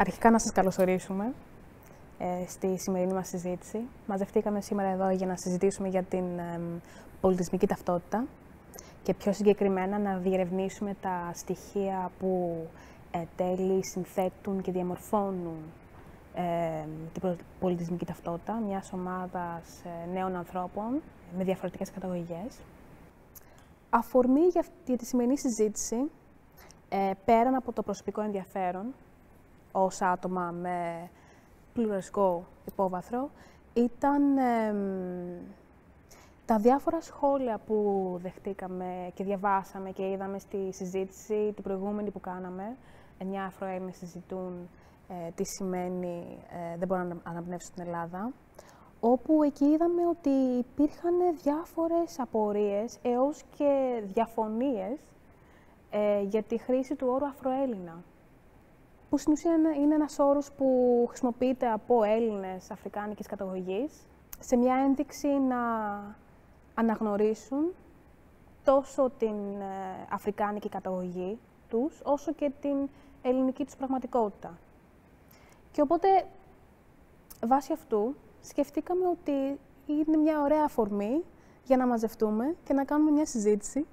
Αρχικά να σας καλωσορίσουμε στη σημερινή μας συζήτηση. Μαζευτήκαμε σήμερα εδώ για να συζητήσουμε για την πολιτισμική ταυτότητα και πιο συγκεκριμένα να διερευνήσουμε τα στοιχεία που τέλει συνθέτουν και διαμορφώνουν την πολιτισμική ταυτότητα μιας ομάδας νέων ανθρώπων με διαφορετικές καταγωγές. Αφορμή για τη σημερινή συζήτηση, πέραν από το προσωπικό ενδιαφέρον, ως άτομα με πλουραλιστικό υπόβαθρο, ήταν τα διάφορα σχόλια που δεχτήκαμε και διαβάσαμε και είδαμε στη συζήτηση την προηγούμενη που κάναμε. 9 Αφροέλληνες συζητούν τι σημαίνει «δεν μπορώ να αναπνεύσω στην Ελλάδα», όπου εκεί είδαμε ότι υπήρχαν διάφορες απορίες έως και διαφωνίες για τη χρήση του όρου Αφροέλληνα, που στην ουσία είναι ένας όρος που χρησιμοποιείται από Έλληνες αφρικάνικης καταγωγής σε μια ένδειξη να αναγνωρίσουν τόσο την αφρικάνικη καταγωγή τους, όσο και την ελληνική τους πραγματικότητα. Και οπότε, βάσει αυτού, σκεφτήκαμε ότι είναι μια ωραία αφορμή για να μαζευτούμε και να κάνουμε μια συζήτηση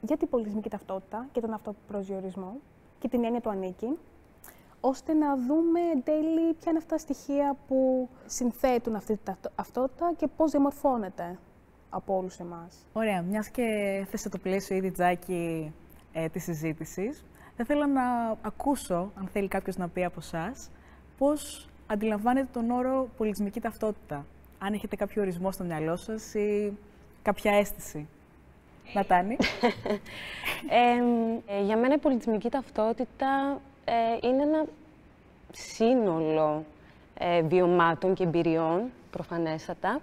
για την πολιτισμική ταυτότητα και τον αυτοπροσδιορισμό και την έννοια του ανήκει, ώστε να δούμε εν τέλει ποια είναι αυτά τα στοιχεία που συνθέτουν αυτή την ταυτότητα και πώς διαμορφώνεται από όλους εμάς. Ωραία. Μιας και θέσετε το πλαίσιο ήδη, Τζάκη, της συζήτησης, θα ήθελα να ακούσω, αν θέλει κάποιος να πει από εσάς, πώς αντιλαμβάνετε τον όρο πολιτισμική ταυτότητα. Αν έχετε κάποιο ορισμό στο μυαλό σας ή κάποια αίσθηση. Νατάνη. Για μένα η πολιτισμική ταυτότητα είναι ένα σύνολο βιωμάτων και εμπειριών, προφανέστατα,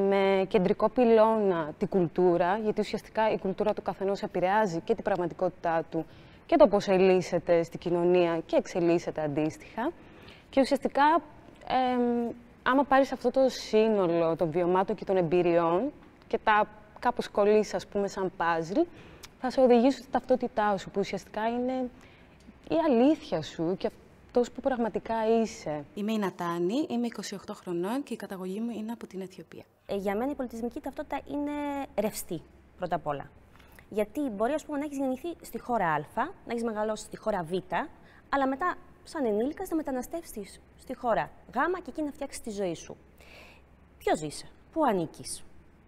με κεντρικό πυλώνα την κουλτούρα, γιατί ουσιαστικά η κουλτούρα του καθενός επηρεάζει και την πραγματικότητά του και το πώς ελύσσεται στην κοινωνία και εξελίσσεται αντίστοιχα. Και ουσιαστικά, άμα πάρεις αυτό το σύνολο των βιωμάτων και των εμπειριών και τα κάπως κολλήσει, ας πούμε, σαν παζλ, θα σε οδηγήσει στη ταυτότητά σου, που ουσιαστικά είναι η αλήθεια σου και αυτός που πραγματικά είσαι. Είμαι η Νατάνη, είμαι 28 χρονών και η καταγωγή μου είναι από την Αιθιοπία. Για μένα η πολιτισμική ταυτότητα είναι ρευστή, πρώτα απ' όλα. Γιατί μπορεί, ας πούμε, να έχεις γεννηθεί στη χώρα Α, να έχεις μεγαλώσει στη χώρα Β, αλλά μετά, σαν ενήλικας, να μεταναστεύσεις στη χώρα Γ και εκεί να φτιάξεις τη ζωή σου. Ποιος είσαι, πού ανήκεις,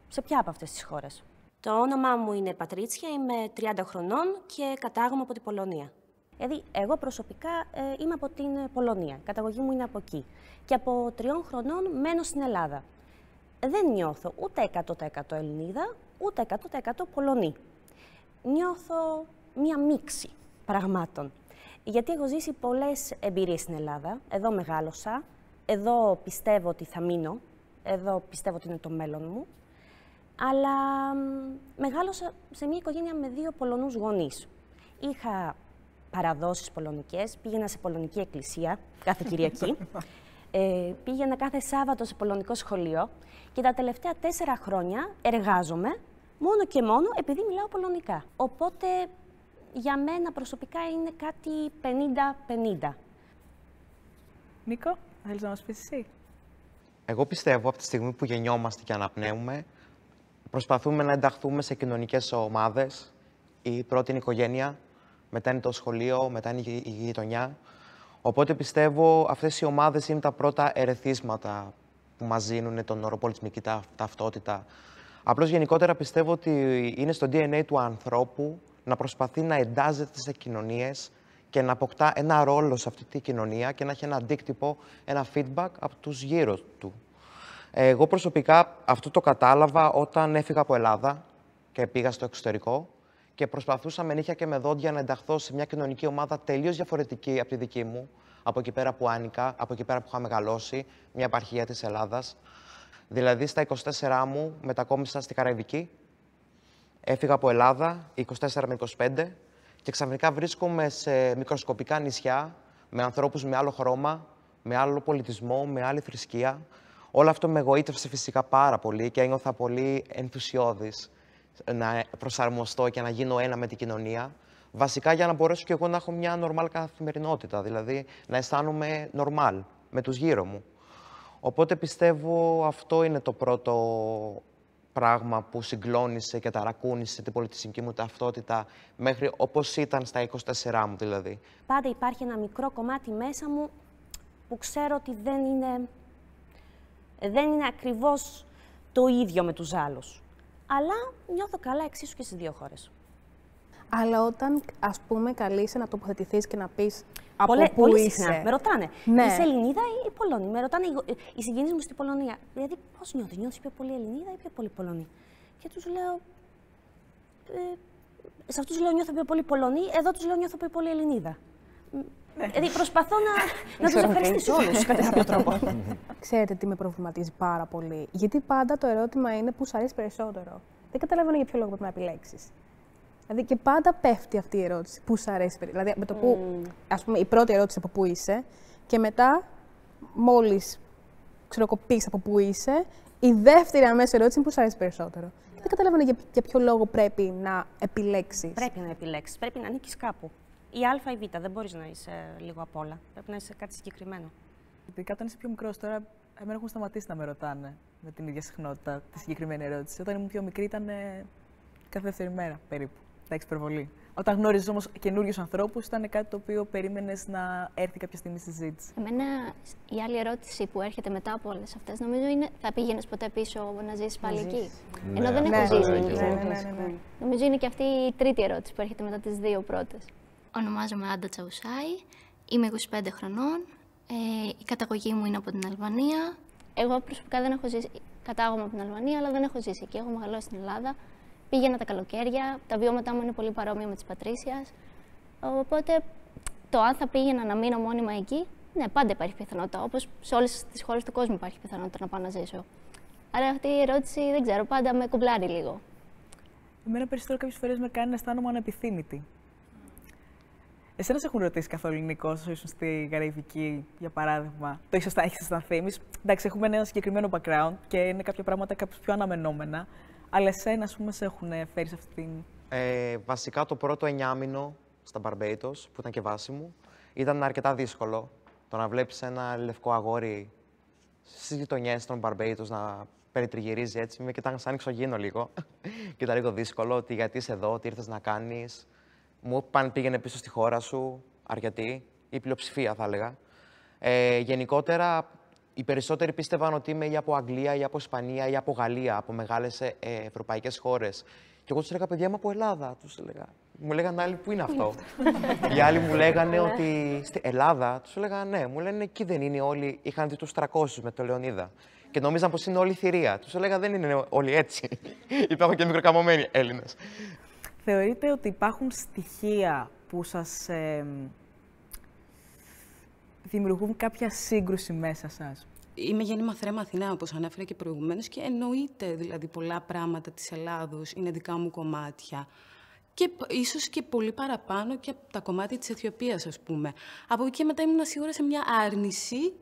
σε ποια από αυτές τις χώρες? Το όνομά μου είναι Πατρίτσια, είμαι 30 χρονών και κατάγομαι από την Πολωνία. Δηλαδή, εγώ προσωπικά είμαι από την Πολωνία, η καταγωγή μου είναι από εκεί. Και από 3 χρονών μένω στην Ελλάδα. Δεν νιώθω ούτε 100% Ελληνίδα, ούτε 100% Πολωνή. Νιώθω μία μίξη πραγμάτων. Γιατί έχω ζήσει πολλές εμπειρίες στην Ελλάδα, εδώ μεγάλωσα, εδώ πιστεύω ότι θα μείνω, εδώ πιστεύω ότι είναι το μέλλον μου. Αλλά μεγάλωσα σε μια οικογένεια με 2 Πολωνούς γονείς. Είχα παραδόσεις πολωνικές, πήγαινα σε πολωνική εκκλησία κάθε Κυριακή, πήγαινα κάθε Σάββατο σε πολωνικό σχολείο και τα τελευταία 4 χρόνια εργάζομαι μόνο και μόνο επειδή μιλάω πολωνικά. Οπότε για μένα προσωπικά είναι κάτι 50-50. Νίκο, θέλεις να μας πεις εσύ? Εγώ πιστεύω από τη στιγμή που γεννιόμαστε και αναπνέουμε, προσπαθούμε να ενταχθούμε σε κοινωνικές ομάδες. Η πρώτη είναι η οικογένεια, μετά είναι το σχολείο, μετά είναι η γειτονιά. Οπότε πιστεύω αυτές οι ομάδες είναι τα πρώτα ερεθίσματα που μας δίνουν τον όρο πολιτισμική ταυτότητα. Απλώς γενικότερα πιστεύω ότι είναι στο DNA του ανθρώπου να προσπαθεί να εντάζεται σε κοινωνίες και να αποκτά ένα ρόλο σε αυτή τη κοινωνία και να έχει ένα αντίκτυπο, ένα feedback από τους γύρω του. Εγώ προσωπικά αυτό το κατάλαβα όταν έφυγα από Ελλάδα και πήγα στο εξωτερικό και προσπαθούσα με νύχια και με δόντια να ενταχθώ σε μια κοινωνική ομάδα τελείως διαφορετική από τη δική μου, από εκεί πέρα που άνοικα, από εκεί πέρα που είχα μεγαλώσει, μια επαρχία της Ελλάδας. Δηλαδή, στα 24 μου μετακόμισα στη Καραϊβική, έφυγα από Ελλάδα, 24 με 25, και ξαφνικά βρίσκομαι σε μικροσκοπικά νησιά, με ανθρώπους με άλλο χρώμα, με άλλο πολιτισμό, με άλλη θρησκεία. Όλο αυτό με εγωίτευσε φυσικά πάρα πολύ και ένιωθα πολύ ενθουσιώδης να προσαρμοστώ και να γίνω ένα με την κοινωνία. Βασικά για να μπορέσω και εγώ να έχω μια normal καθημερινότητα, δηλαδή να αισθάνομαι normal με τους γύρω μου. Οπότε πιστεύω αυτό είναι το πρώτο πράγμα που συγκλώνησε και ταρακούνησε την πολιτισμική μου ταυτότητα μέχρι όπως ήταν στα 24 μου δηλαδή. Πάντα υπάρχει ένα μικρό κομμάτι μέσα μου που ξέρω ότι δεν είναι ακριβώς το ίδιο με τους άλλους. Αλλά νιώθω καλά εξίσου και στις δύο χώρες. Αλλά όταν, ας πούμε, καλείσαι να τοποθετηθείς και να πεις από πού πολύ είσαι. συχνά με ρωτάνε, Ναι. είσαι Ελληνίδα ή Πολωνή. Με ρωτάνε οι συγγενείς μου στην Πολωνία. Δηλαδή, πώς νιώθεις πιο πολύ Ελληνίδα ή πιο πολύ Πολωνή. Και τους λέω, σε αυτούς λέω νιώθω πιο πολύ Πολωνή, εδώ τους λέω νιώθω πιο πολύ Ελληνίδα. Δηλαδή, προσπαθώ να τους ευχαριστήσω όλους κατά κάποιο τρόπο. Ξέρετε τι με προβληματίζει πάρα πολύ. Γιατί πάντα το ερώτημα είναι πού σου αρέσει περισσότερο. Δεν καταλαβαίνω για ποιο λόγο πρέπει να επιλέξεις. Δηλαδή και πάντα πέφτει αυτή η ερώτηση. Πού σου αρέσει περισσότερο. Δηλαδή με το που, ας πούμε, η πρώτη ερώτηση από πού είσαι και μετά, μόλις πεις από πού είσαι, η δεύτερη αμέσως ερώτηση είναι πού σου αρέσει περισσότερο. Και δεν καταλαβαίνω για ποιο λόγο πρέπει να επιλέξεις. Πρέπει να επιλέξεις. Πρέπει να ανήκεις κάπου. Η Α ή Β. Δεν μπορείς να είσαι λίγο απ' όλα. Πρέπει να είσαι κάτι συγκεκριμένο. Ειδικά όταν είσαι πιο μικρός, τώρα εμένα έχουν σταματήσει να με ρωτάνε με την ίδια συχνότητα τη συγκεκριμένη ερώτηση. Όταν ήμουν πιο μικρή ήταν κάθε δεύτερη μέρα περίπου. Εντάξει, υπερβολή. Όταν γνώριζες όμως καινούριους ανθρώπους, ήταν κάτι το οποίο περίμενες να έρθει κάποια στιγμή στη συζήτηση. Εμένα η άλλη ερώτηση που έρχεται μετά από όλες αυτές νομίζω είναι θα πήγαινες ποτέ πίσω να ζήσεις πάλι εκεί. Ναι, Ενώ δεν ναι, έχω ζήσει. Ναι. Νομίζω είναι και αυτή η τρίτη ερώτηση που έρχεται μετά τις δύο πρώτες. Ονομάζομαι Άντα Τσαουσάη, είμαι 25 χρονών, η καταγωγή μου είναι από την Αλβανία. Εγώ προσωπικά δεν έχω ζήσει, κατάγομαι από την Αλβανία, αλλά δεν έχω ζήσει εκεί. Έχω μεγαλώσει στην Ελλάδα. Πήγαινα τα καλοκαίρια, τα βιώματά μου είναι πολύ παρόμοια με της Πατρίσιας. Οπότε το αν θα πήγαινα να μείνω μόνιμα εκεί, ναι, πάντα υπάρχει πιθανότητα. Όπως σε όλες τις χώρες του κόσμου υπάρχει πιθανότητα να πάω να ζήσω. Άρα αυτή η ερώτηση δεν ξέρω, πάντα με κουμπλάρει λίγο. Εμένα περισσότερο κάποιες φορές με κάνει να αισθάνομαι ανεπιθύμητη. Εσένα σε έχουν ρωτήσει καθόλου Νικό, όσο ήσουν στη Γαραϊβική, για παράδειγμα. Το ίσως θα έχεις αισθανθεί. Εμείς, εντάξει, έχουμε ένα συγκεκριμένο background και είναι κάποια πράγματα κάπως πιο αναμενόμενα. Αλλά εσένα, ας πούμε, σε έχουν φέρει σε αυτή την. Βασικά το πρώτο 9μηνο στα Barbados, που ήταν και βάση μου, ήταν αρκετά δύσκολο. Το να βλέπεις ένα λευκό αγόρι στις γειτονιές των Barbados να περιτριγυρίζει έτσι, με κοιτάγαν σαν εξωγήινο λίγο. Και ήταν λίγο δύσκολο, ότι γιατί είσαι εδώ, τι ήρθες να κάνεις. Μου είπαν πήγαινε πίσω στη χώρα σου, αρκετοί, η πλειοψηφία θα έλεγα. Γενικότερα, οι περισσότεροι πίστευαν ότι είμαι ή από Αγγλία ή από Ισπανία ή από Γαλλία, από μεγάλες ευρωπαϊκές χώρες. Και εγώ τους έλεγα, παιδιά, είμαι από Ελλάδα. Τους έλεγα. Μου λέγανε άλλοι, πού είναι αυτό. Οι άλλοι μου λέγανε ότι στη Ελλάδα. Τους έλεγα, ναι. Μου λένε, εκεί δεν είναι όλοι. Είχαν δει τους 300 με το Λεωνίδα. Και νομίζαν πως είναι όλοι θηρία. Τους έλεγα, δεν είναι όλοι έτσι. Υπάρχουν και μικροκαμωμένοι Έλληνες. Θεωρείτε ότι υπάρχουν στοιχεία που σας δημιουργούν κάποια σύγκρουση μέσα σας? Είμαι γέννημα Θρέμα Αθηνά, όπως ανέφερα και προηγουμένως, και εννοείται δηλαδή πολλά πράγματα της Ελλάδος είναι δικά μου κομμάτια. Και ίσως και πολύ παραπάνω και από τα κομμάτια της Αιθιοπίας, ας πούμε. Από εκεί και μετά ήμουν σίγουρα σε μια άρνηση,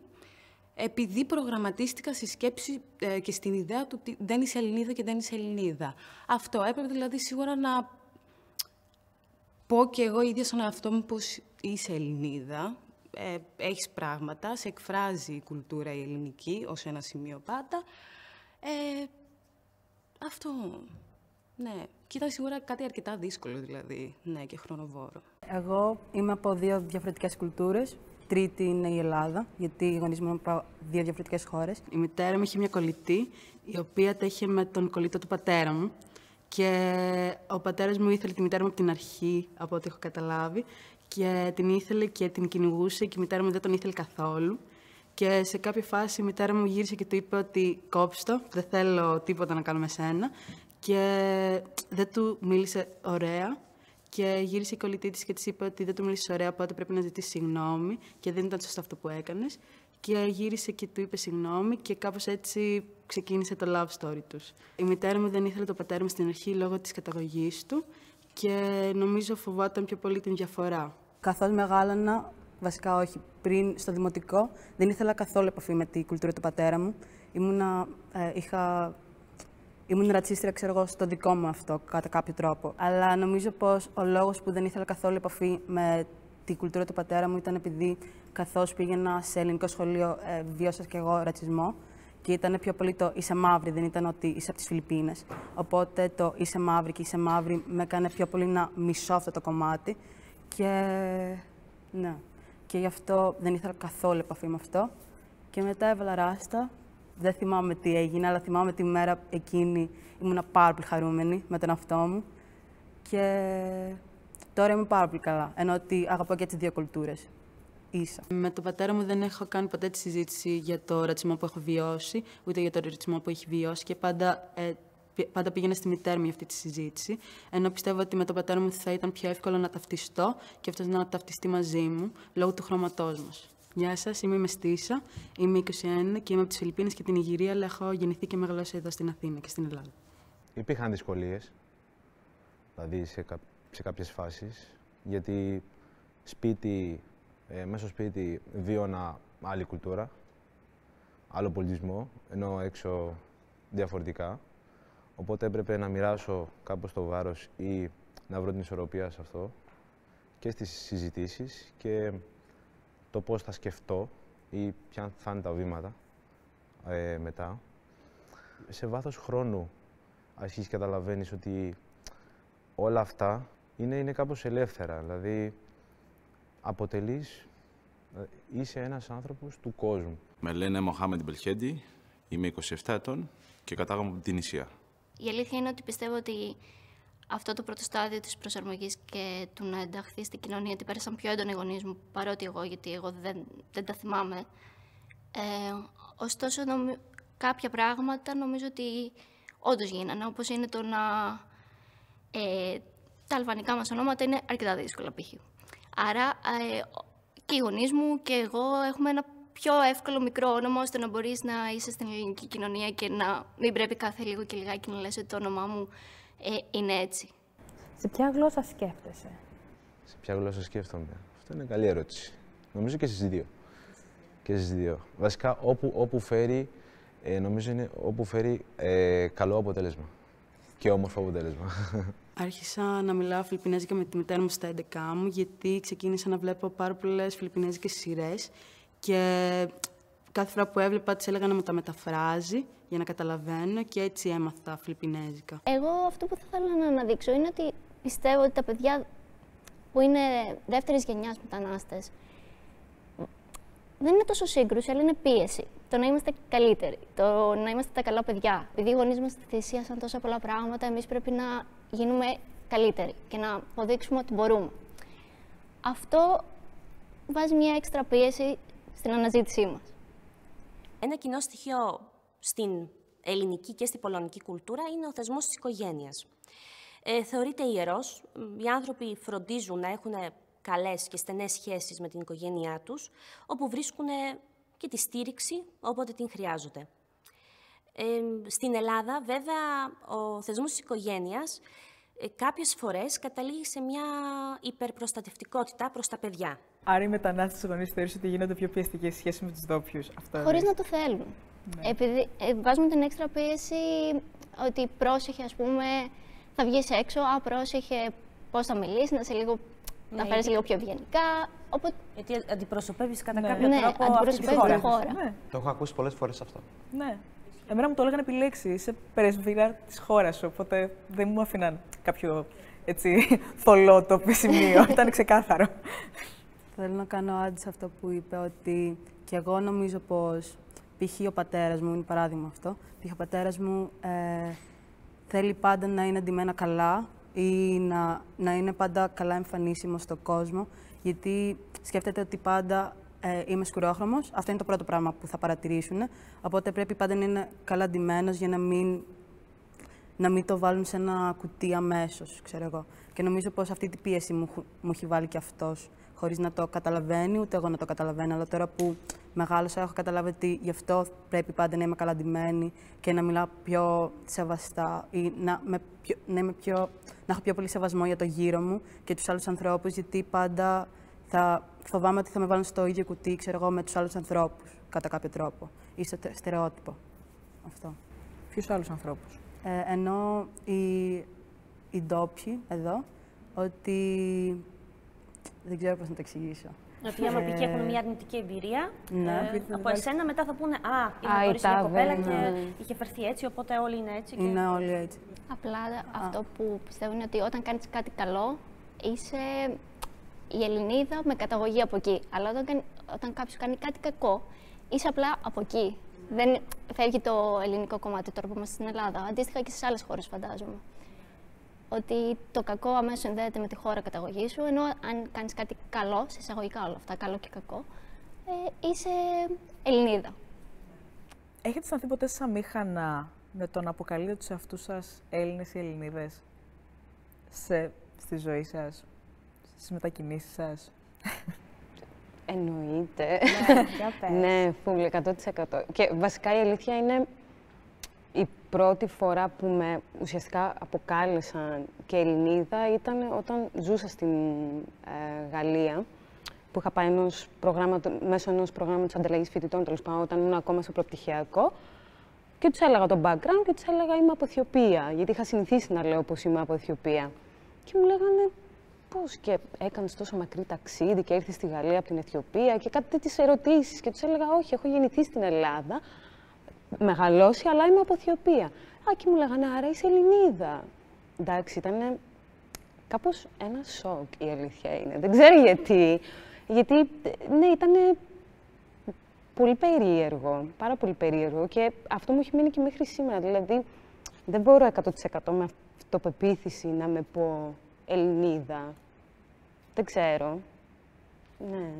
επειδή προγραμματίστηκα στη σκέψη και στην ιδέα του ότι δεν είσαι Ελληνίδα και δεν είσαι Ελληνίδα. Αυτό έπρεπε δηλαδή σίγουρα να πω και εγώ ίδια στον εαυτό μου πως είσαι Ελληνίδα. Έχεις πράγματα, σε εκφράζει η κουλτούρα η ελληνική ως ένα σημείο πάντα. Αυτό, ναι. Και ήταν σίγουρα κάτι αρκετά δύσκολο δηλαδή, ναι, και χρονοβόρο. Εγώ είμαι από δύο διαφορετικές κουλτούρες. Τρίτη είναι η Ελλάδα, γιατί οι γονείς μου είναι από δύο διαφορετικές χώρες. Η μητέρα μου είχε μια κολλητή, η οποία τα είχε με τον κολλητό του πατέρα μου. Και ο πατέρας μου ήθελε τη μητέρα μου από την αρχή, από ό,τι έχω καταλάβει. Και την ήθελε και την κυνηγούσε και η μητέρα μου δεν τον ήθελε καθόλου. Και σε κάποια φάση η μητέρα μου γύρισε και του είπε ότι κόψε το, δεν θέλω τίποτα να κάνω με σένα. Και δεν του μίλησε ωραία. Και γύρισε η κολλητή της και της είπε ότι δεν του μίλησε ωραία, οπότε πρέπει να ζητήσει συγγνώμη και δεν ήταν σωστό αυτό που έκανες. Και γύρισε και του είπε συγγνώμη και κάπως έτσι ξεκίνησε το love story τους. Η μητέρα μου δεν ήθελε τον πατέρα μου στην αρχή λόγω της καταγωγής του και νομίζω φοβόταν πιο πολύ την διαφορά. Καθώς μεγάλωνα, βασικά όχι, πριν στο δημοτικό, δεν ήθελα καθόλου επαφή με την κουλτούρα του πατέρα μου. ήμουν ρατσίστρια, ξέρω εγώ, στο δικό μου αυτό, κατά κάποιο τρόπο. Αλλά νομίζω πως ο λόγος που δεν ήθελα καθόλου επαφή με την κουλτούρα του πατέρα μου ήταν επειδή καθώς πήγαινα σε ελληνικό σχολείο, βίωσα και εγώ ρατσισμό. Και ήταν πιο πολύ το είσαι μαύρη, δεν ήταν ότι είσαι από τις Φιλιππίνες. Οπότε το είσαι μαύρη και είσαι μαύρη με έκανε πιο πολύ να μισώ αυτό το κομμάτι. Ναι. Και γι' αυτό δεν ήθελα καθόλου επαφή με αυτό. Και μετά έβαλα ράστα. Δεν θυμάμαι τι έγινε, αλλά θυμάμαι τη μέρα εκείνη ήμουν πάρα πολύ χαρούμενη με τον εαυτό μου. Και τώρα είμαι πάρα πολύ καλά, ενώ ότι αγαπώ και τις δύο κουλτούρες. Ίσα. Με τον πατέρα μου δεν έχω κάνει ποτέ τη συζήτηση για το ρατσισμό που έχω βιώσει, ούτε για το ρατσισμό που έχει βιώσει και πάντα πήγαινα στη μητέρα μου για αυτή τη συζήτηση. Ενώ πιστεύω ότι με τον πατέρα μου θα ήταν πιο εύκολο να ταυτιστώ και αυτός να ταυτιστεί μαζί μου λόγω του χρώματός μας. Γεια σας, είμαι η Μεστίσα, είμαι 21 και είμαι από τις Φιλιππίνες και την Ιγυρία, αλλά έχω γεννηθεί και μεγαλώσει εδώ στην Αθήνα και στην Ελλάδα. Υπήρχαν δυσκολίες, δηλαδή σε κάποιες φάσεις, γιατί μέσα στο σπίτι βίωνα άλλη κουλτούρα, άλλο πολιτισμό, ενώ έξω διαφορετικά. Οπότε έπρεπε να μοιράσω κάπως το βάρος ή να βρω την ισορροπία σε αυτό και στις συζητήσεις και το πώς θα σκεφτώ ή ποια θα είναι τα βήματα μετά. Σε βάθος χρόνου αρχίζεις και καταλαβαίνεις ότι όλα αυτά είναι κάπως ελεύθερα. Δηλαδή, είσαι ένας άνθρωπος του κόσμου. Με λένε Μοχάμεντ Μπελχέντι, είμαι 27 ετών και κατάγομαι από την Ισία. Η αλήθεια είναι ότι πιστεύω ότι αυτό το πρώτο στάδιο της προσαρμογής και του να ενταχθεί στην κοινωνία, ότι πέρασαν πιο έντονα οι γονείς μου, παρότι γιατί εγώ δεν τα θυμάμαι. Ωστόσο, κάποια πράγματα νομίζω ότι όντως γίνανε, όπως είναι το να... τα αλβανικά μας ονόματα είναι αρκετά δύσκολα π.χ. Άρα και οι γονείς μου και εγώ έχουμε ένα πιο εύκολο μικρό όνομα, ώστε να μπορείς να είσαι στην ελληνική κοινωνία και να μην πρέπει κάθε λίγο και λιγάκι να λες ότι το όνομά μου είναι έτσι. Σε ποια γλώσσα σκέφτεσαι? Σε ποια γλώσσα σκέφτομαι? Αυτό είναι καλή ερώτηση. Νομίζω και στις δύο. Και στις δύο. Βασικά, όπου φέρει, νομίζω είναι όπου φέρει καλό αποτέλεσμα. Και όμορφο αποτέλεσμα. Άρχισα να μιλάω φιλιππινέζικα με τη μητέρα μου στα 11 μου, γιατί ξεκίνησα να βλέπω πάρα πολλές φιλιππινέζικες σειρές και κάθε φορά που έβλεπα της έλεγα να μου τα μεταφράζει για να καταλαβαίνω και έτσι έμαθα φιλιππινέζικα. Εγώ αυτό που θα ήθελα να αναδείξω είναι ότι πιστεύω ότι τα παιδιά που είναι δεύτερης γενιάς μετανάστες δεν είναι τόσο σύγκρουση, αλλά είναι πίεση. Το να είμαστε καλύτεροι, το να είμαστε τα καλά παιδιά. Επειδή οι γονείς μας θυσίασαν τόσα πολλά πράγματα, εμείς πρέπει να γίνουμε καλύτεροι και να αποδείξουμε ότι μπορούμε. Αυτό βάζει μια έξτρα πίεση στην αναζήτησή μας. Ένα κοινό στοιχείο στην ελληνική και στην πολωνική κουλτούρα είναι ο θεσμός της οικογένειας. Θεωρείται ιερός. Οι άνθρωποι φροντίζουν να έχουν καλές και στενές σχέσεις με την οικογένειά τους, όπου βρίσκουν και τη στήριξη όποτε την χρειάζονται. Στην Ελλάδα, βέβαια, ο θεσμός της οικογένειας κάποιες φορές καταλήγει σε μια υπερπροστατευτικότητα προς τα παιδιά. Άρα οι μετανάστες γονείς θεωρείς ότι γίνονται πιο πιεστικές σχέσεις με τους ντόπιους? Χωρίς να το θέλουν. Ναι. Επειδή βάζουμε την έξτρα πίεση ότι πρόσεχε, ας πούμε, θα βγεις έξω, πρόσεχε πώς θα μιλήσεις, να φέρεις λίγο πιο ευγενικά. Οπότε... Γιατί αντιπροσωπεύεις κατά κάποιο τρόπο αντιπροσωπεύεις τη χώρα. Ναι. Το έχω ακούσει πολλές φορές αυτό. Ναι. Εμένα μου το έλεγαν επί λέξη, είσαι πρεσβύρα της χώρας σου, οπότε δεν μου αφήναν κάποιο έτσι θολό το σημείο, ήταν ξεκάθαρο. Θέλω να κάνω άντι σε αυτό που είπε, ότι και εγώ νομίζω πως π.χ. ο πατέρας μου, είναι παράδειγμα αυτό, π.χ. ο πατέρας μου θέλει πάντα να είναι ντυμένα καλά ή να είναι πάντα καλά εμφανίσιμο στον κόσμο, γιατί σκέφτεται ότι πάντα είμαι σκουρόχρωμος, αυτό είναι το πρώτο πράγμα που θα παρατηρήσουν, οπότε πρέπει πάντα να είναι καλά ντυμένος για να μην το βάλουν σε ένα κουτί αμέσως, ξέρω εγώ. Και νομίζω πως αυτή την πίεση μου έχει βάλει και αυτός, χωρίς να το καταλαβαίνει, ούτε εγώ να το καταλαβαίνω, αλλά τώρα που μεγάλωσα έχω καταλάβει ότι γι' αυτό πρέπει πάντα να είμαι καλά ντυμένη και να μιλάω πιο σεβαστά ή να έχω πιο πολύ σεβασμό για το γύρο μου και τους άλλους ανθρώπους, γιατί πάντα θα φοβάμαι ότι θα με βάλουν στο ίδιο κουτί, ξέρω εγώ, με τους άλλους ανθρώπους, κατά κάποιο τρόπο, ή στο στερεότυπο. Αυτό. Ποιους άλλους ανθρώπους? Ενώ οι ντόπιοι εδώ, ότι δεν ξέρω πώς να το εξηγήσω. Ότι άμα π.χ. έχουν μια αρνητική εμπειρία, από βάλεις... εσένα μετά θα πούνε «Α, είναι χωρίς μια κοπέλα και είχε φερθεί έτσι, οπότε όλοι είναι έτσι». Και... Είναι όλοι έτσι. Απλά αυτό που πιστεύω είναι ότι όταν κάνεις κάτι καλό, είσαι η Ελληνίδα με καταγωγή από εκεί. Αλλά όταν κάποιος κάνει κάτι κακό, είσαι απλά από εκεί. Δεν φεύγει το ελληνικό κομμάτι τώρα που είμαστε στην Ελλάδα. Αντίστοιχα και στις άλλες χώρες, φαντάζομαι. Ότι το κακό αμέσως συνδέεται με τη χώρα καταγωγή σου, ενώ αν κάνεις κάτι καλό, σε εισαγωγικά όλα αυτά, καλό και κακό, είσαι Ελληνίδα. Έχετε αισθανθεί ποτέ σας αμήχανα με το να αποκαλείτε τους εαυτούς σας Έλληνες ή Ελληνίδες στη ζωή σας, στις μετακινήσεις σας? Εννοείται. Ναι, φούλη, 100%. Και βασικά η αλήθεια είναι η πρώτη φορά που με ουσιαστικά αποκάλεσαν και Ελληνίδα ήταν όταν ζούσα στην Γαλλία, που είχα πάει μέσω ενός προγράμματος ανταλλαγής φοιτητών, τέλος πάντων, όταν ήμουν ακόμα στο προπτυχιακό. Και τους έλεγα το background και τους έλεγα είμαι από Αιθιοπία, γιατί είχα συνηθίσει να λέω πως είμαι από Αιθιοπία. Και μου λέγανε πώς και έκανες τόσο μακρύ ταξίδι και ήρθες στη Γαλλία από την Αιθιοπία και κάτι τέτοιες ερωτήσεις. Και τους έλεγα όχι, έχω γεννηθεί στην Ελλάδα, μεγαλώσει, αλλά είμαι από Αιθιοπία. Α, και μου λέγανε άρα είσαι Ελληνίδα. Εντάξει, ήταν κάπως ένα σοκ η αλήθεια είναι. Δεν ξέρω γιατί. Γιατί, ναι, ήταν πολύ περίεργο, πάρα πολύ περίεργο και αυτό μου έχει μείνει και μέχρι σήμερα. Δηλαδή, δεν μπορώ 100% με αυτοπεποίθηση να με πω Ελληνίδα. Δεν ξέρω. Ναι.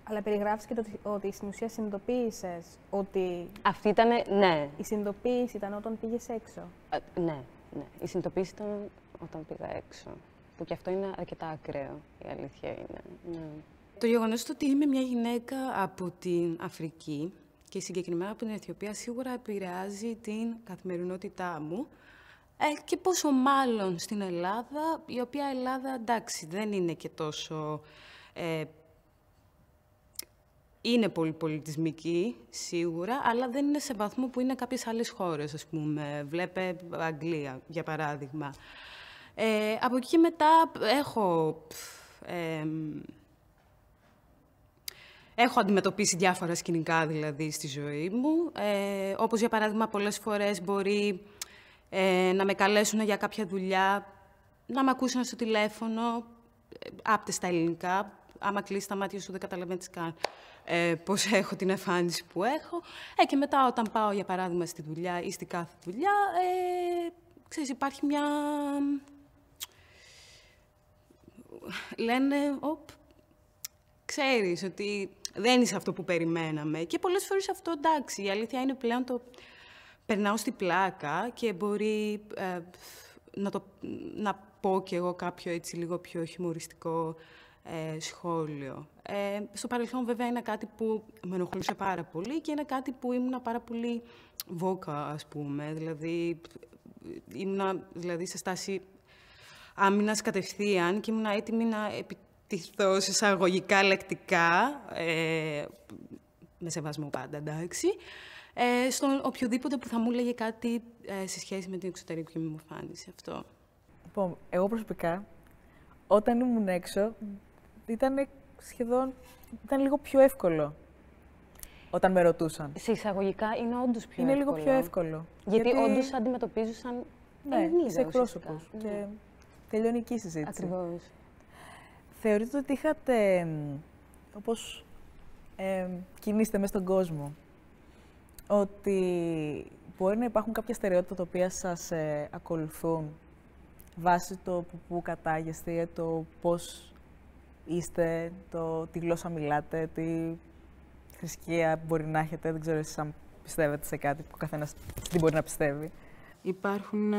Αλλά περιγράφεις και ότι στην ουσία συνειδητοποίησες ότι... Αυτή ήτανε, ναι. Η συνειδητοποίηση ήταν όταν πήγες έξω. Ναι, ναι. Η συνειδητοποίηση ήταν όταν πήγα έξω. Που και αυτό είναι αρκετά ακραίο, η αλήθεια είναι. Ναι. Το γεγονός ότι είμαι μια γυναίκα από την Αφρική και συγκεκριμένα από την Αιθιοπία σίγουρα επηρεάζει την καθημερινότητά μου. Και πόσο μάλλον στην Ελλάδα, η οποία Ελλάδα, εντάξει, δεν είναι και τόσο... είναι πολυπολιτισμική, σίγουρα, αλλά δεν είναι σε βαθμό που είναι κάποιες άλλες χώρες, ας πούμε. Βλέπε Αγγλία, για παράδειγμα. Από εκεί μετά έχω αντιμετωπίσει διάφορα σκηνικά, δηλαδή, στη ζωή μου. Όπως, για παράδειγμα, πολλές φορές μπορεί να με καλέσουν για κάποια δουλειά, να με ακούσουν στο τηλέφωνο, άπτες στα ελληνικά. Άμα κλείσεις τα μάτια σου, δεν καταλαβαίνεις καν πώς έχω την εμφάνιση που έχω. Και μετά, όταν πάω, για παράδειγμα, στη δουλειά ή στη κάθε δουλειά, ξέρεις, υπάρχει μια... Λένε, ξέρεις ότι δεν είσαι αυτό που περιμέναμε. Και πολλές φορές αυτό, εντάξει, η αλήθεια είναι πλέον το περνάω στην πλάκα και μπορεί να πω κι εγώ κάποιο έτσι λίγο πιο χιουμοριστικό σχόλιο. Στο παρελθόν, βέβαια, είναι κάτι που με ενοχλούσε πάρα πολύ και είναι κάτι που ήμουνα πάρα πολύ βόκα, ας πούμε. Δηλαδή, ήμουνα σε στάση άμυνας κατευθείαν και ήμουνα έτοιμη να επιτυχθώ σε εισαγωγικά λεκτικά, με σεβασμό πάντα, εντάξει, στον οποιοδήποτε που θα μου έλεγε κάτι σε σχέση με την εξωτερική μου εμφάνιση. Αυτό. Λοιπόν, εγώ προσωπικά, όταν ήμουν έξω, ήταν λίγο πιο εύκολο όταν με ρωτούσαν. Σε εισαγωγικά είναι όντως πιο εύκολο. Είναι λίγο πιο εύκολο. Γιατί όντως αντιμετωπίζουν Ελληνίδα, σε εκπρόσωπους. Και τελειώνει εκεί η συζήτηση. Ακριβώς. Θεωρείτε ότι είχατε, όπως κινείστε μέσα στον κόσμο, ότι μπορεί να υπάρχουν κάποια στερεότυπα τα οποία σας ακολουθούν βάσει το που κατάγεστε, το πώς είστε, τη γλώσσα μιλάτε, τι θρησκεία μπορεί να έχετε, δεν ξέρω εσείς αν πιστεύετε σε κάτι που ο καθένας τι μπορεί να πιστεύει. Υπάρχουν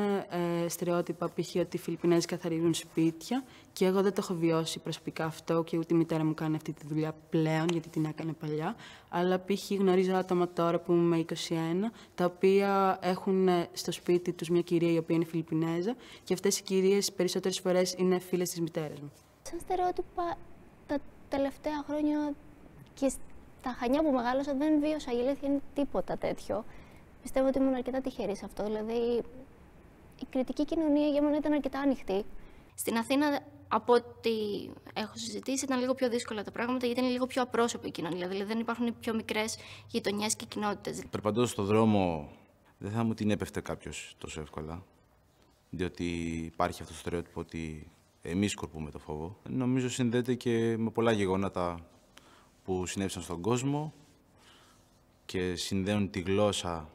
στερεότυπα, π.χ. ότι οι Φιλιππινέζοι καθαρίζουν σπίτια και εγώ δεν το έχω βιώσει προσωπικά αυτό και ούτε η μητέρα μου κάνει αυτή τη δουλειά πλέον, γιατί την έκανε παλιά. Αλλά π.χ. γνωρίζω άτομα τώρα που είμαι 21, τα οποία έχουν στο σπίτι τους μια κυρία η οποία είναι Φιλιππινέζα και αυτές οι κυρίες περισσότερες φορές είναι φίλες της μητέρας μου. Σαν στερεότυπα, τα τελευταία χρόνια και στα Χανιά που μεγάλωσα δεν βίωσα, η αλήθεια είναι τίποτα τέτοιο. Πιστεύω ότι ήμουν αρκετά τυχερή σε αυτό. Δηλαδή, η κριτική κοινωνία για μένα ήταν αρκετά ανοιχτή. Στην Αθήνα, από ό,τι έχω συζητήσει, ήταν λίγο πιο δύσκολα τα πράγματα, γιατί είναι λίγο πιο απρόσωπη η κοινωνία. Δηλαδή, δεν υπάρχουν πιο μικρές γειτονιές και κοινότητες. Περπατώντας στον δρόμο, δεν θα μου την έπεφτε κάποιος τόσο εύκολα. Διότι υπάρχει αυτό το στερεότυπο ότι εμείς σκορπούμε το φόβο. Νομίζω συνδέεται και με πολλά γεγονότα που συνέβησαν στον κόσμο και συνδέουν τη γλώσσα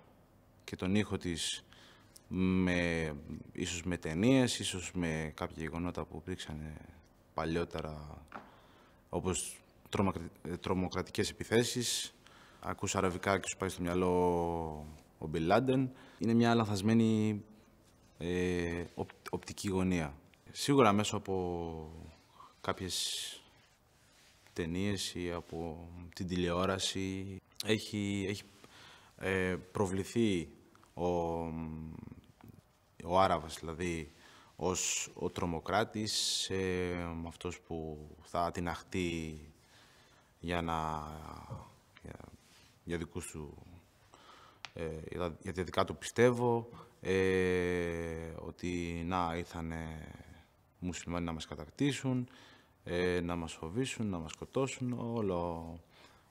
και τον ήχο της ίσως με ταινίες, ίσως με κάποια γεγονότα που υπήρξαν παλιότερα, όπως τρομοκρατικές επιθέσεις. Ακούς αραβικά και σου πάει στο μυαλό ο Μπιν Λάντεν. Είναι μια λανθασμένη οπτική γωνία. Σίγουρα μέσα από κάποιες ταινίες ή από την τηλεόραση έχει προβληθεί ο Άραβας, δηλαδή ως ο τρομοκράτης, αυτός που θα τιναχτεί για δικούς του, για τα δικά του πιστεύω, ότι ήρθανε μουσουλμάνοι να μας κατακτήσουν, να μας φοβήσουν, να μας σκοτώσουν,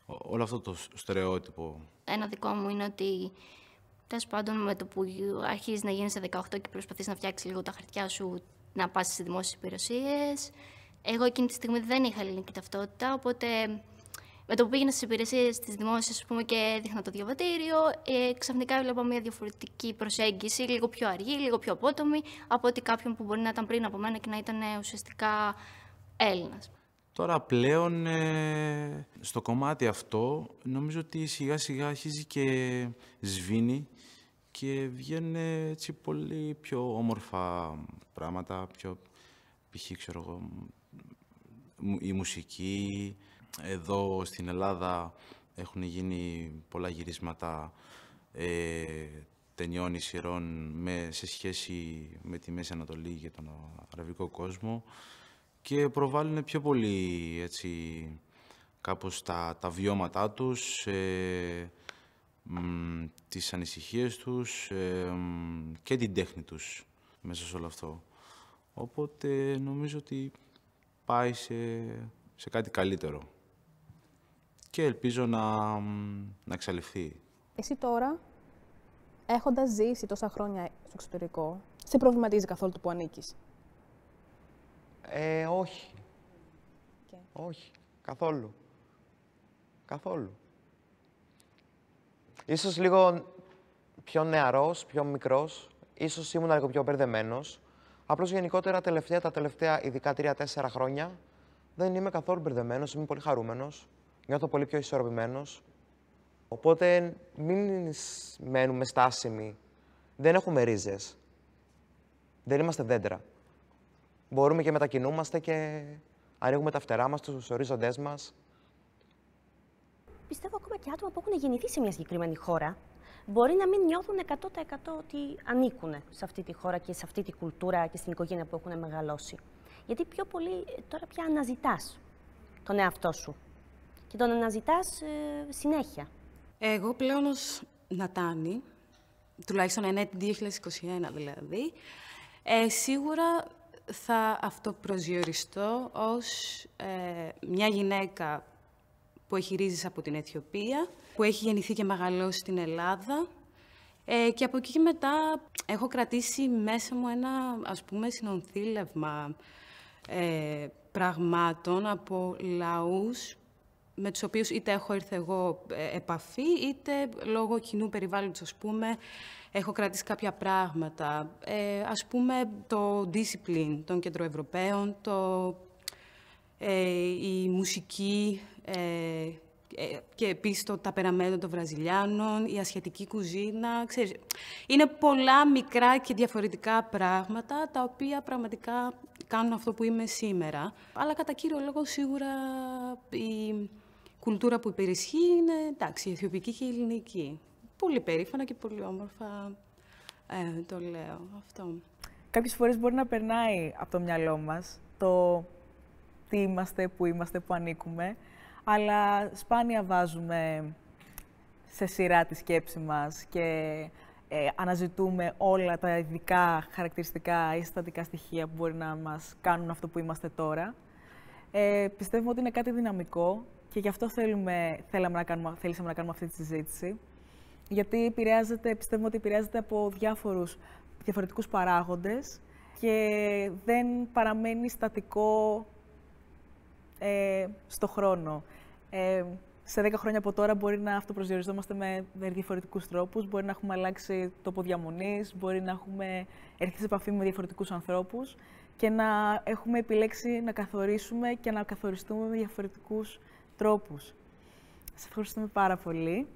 όλο αυτό το στερεότυπο. Ένα δικό μου είναι ότι, τέλος πάντων, με το που αρχίζεις να γίνεις σε 18 και προσπαθείς να φτιάξεις λίγο τα χαρτιά σου, να πας στις δημόσιες υπηρεσίες. Εγώ εκείνη τη στιγμή δεν είχα ελληνική ταυτότητα, οπότε με το που πήγαινα στις υπηρεσίες της δημόσιας, ας πούμε, και έδειχνα το διαβατήριο, ξαφνικά έβλεπα μια διαφορετική προσέγγιση, λίγο πιο αργή, λίγο πιο απότομη, από ότι κάποιον που μπορεί να ήταν πριν από μένα και να ήταν ουσιαστικά Έλληνας. Τώρα πλέον στο κομμάτι αυτό νομίζω ότι σιγά σιγά αρχίζει και σβήνει και βγαίνουν έτσι πολύ πιο όμορφα πράγματα, π.χ. ξέρω εγώ, η μουσική. Εδώ στην Ελλάδα έχουν γίνει πολλά γυρίσματα ταινιών ή σειρών σε σχέση με τη Μέση Ανατολή και τον αραβικό κόσμο και προβάλλουν πιο πολύ έτσι, κάπως τα βιώματά τους, τις ανησυχίες τους και την τέχνη τους μέσα σε όλο αυτό. Οπότε νομίζω ότι πάει σε κάτι καλύτερο και ελπίζω να εξαλειφθεί. Εσύ τώρα, έχοντας ζήσει τόσα χρόνια στο εξωτερικό, σε προβληματίζει καθόλου το που ανήκεις? Όχι. Όχι. Καθόλου. Καθόλου. Ίσως λίγο πιο νεαρός, πιο μικρός. Ίσως ήμουν λίγο πιο μπερδεμένος. Απλώς γενικότερα τα τελευταία ειδικά 3-4 χρόνια δεν είμαι καθόλου μπερδεμένος. Είμαι πολύ χαρούμενος. Νιώθω πολύ πιο ισορροπημένος. Οπότε μην μένουμε στάσιμοι. Δεν έχουμε ρίζες. Δεν είμαστε δέντρα. Μπορούμε και μετακινούμαστε και ανοίγουμε τα φτερά μας, τους ορίζοντές μας. Πιστεύω ακόμα και άτομα που έχουν γεννηθεί σε μια συγκεκριμένη χώρα μπορεί να μην νιώθουν 100% ότι ανήκουν σε αυτή τη χώρα και σε αυτή τη κουλτούρα και στην οικογένεια που έχουν μεγαλώσει. Γιατί πιο πολύ τώρα πια αναζητάς τον εαυτό σου και τον αναζητάς συνέχεια. Εγώ πλέον ως Νατάνη, τουλάχιστον ενέτη 2021 δηλαδή, σίγουρα θα αυτοπροσδιοριστώ ως μια γυναίκα που έχει ρίζες από την Αιθιοπία, που έχει γεννηθεί και μεγαλώσει στην Ελλάδα και από εκεί και μετά έχω κρατήσει μέσα μου ένα, ας πούμε, συνονθήλευμα πραγμάτων από λαούς με τους οποίους είτε έχω έρθει εγώ επαφή, είτε λόγω κοινού περιβάλλοντος, ας πούμε, έχω κρατήσει κάποια πράγματα. Ας πούμε, το discipline των Κεντροευρωπαίων, η μουσική και επίσης το ταπεραμέντο των Βραζιλιάνων, η ασιατική κουζίνα. Ξέρεις, είναι πολλά μικρά και διαφορετικά πράγματα, τα οποία πραγματικά κάνουν αυτό που είμαι σήμερα. Αλλά κατά κύριο λόγο, σίγουρα η κουλτούρα που υπερισχύει είναι, εντάξει, η αιθιοπική και η ελληνική. Πολύ περήφανα και πολύ όμορφα το λέω αυτό. Κάποιες φορές μπορεί να περνάει από το μυαλό μας το τι είμαστε, που ανήκουμε, αλλά σπάνια βάζουμε σε σειρά τη σκέψη μας και αναζητούμε όλα τα ειδικά χαρακτηριστικά ή συστατικά στοιχεία που μπορεί να μας κάνουν αυτό που είμαστε τώρα. Πιστεύουμε ότι είναι κάτι δυναμικό και γι' αυτό θέλησαμε να κάνουμε αυτή τη συζήτηση. Γιατί πιστεύουμε ότι επηρεάζεται από διαφορετικούς παράγοντες και δεν παραμένει στατικό στο χρόνο. Σε 10 χρόνια από τώρα μπορεί να αυτοπροσδιοριζόμαστε με διαφορετικούς τρόπους, μπορεί να έχουμε αλλάξει τόπο διαμονής, μπορεί να έχουμε έρθει σε επαφή με διαφορετικούς ανθρώπους και να έχουμε επιλέξει να καθορίσουμε και να καθοριστούμε με διαφορετικούς τρόπους. Σας ευχαριστούμε πάρα πολύ.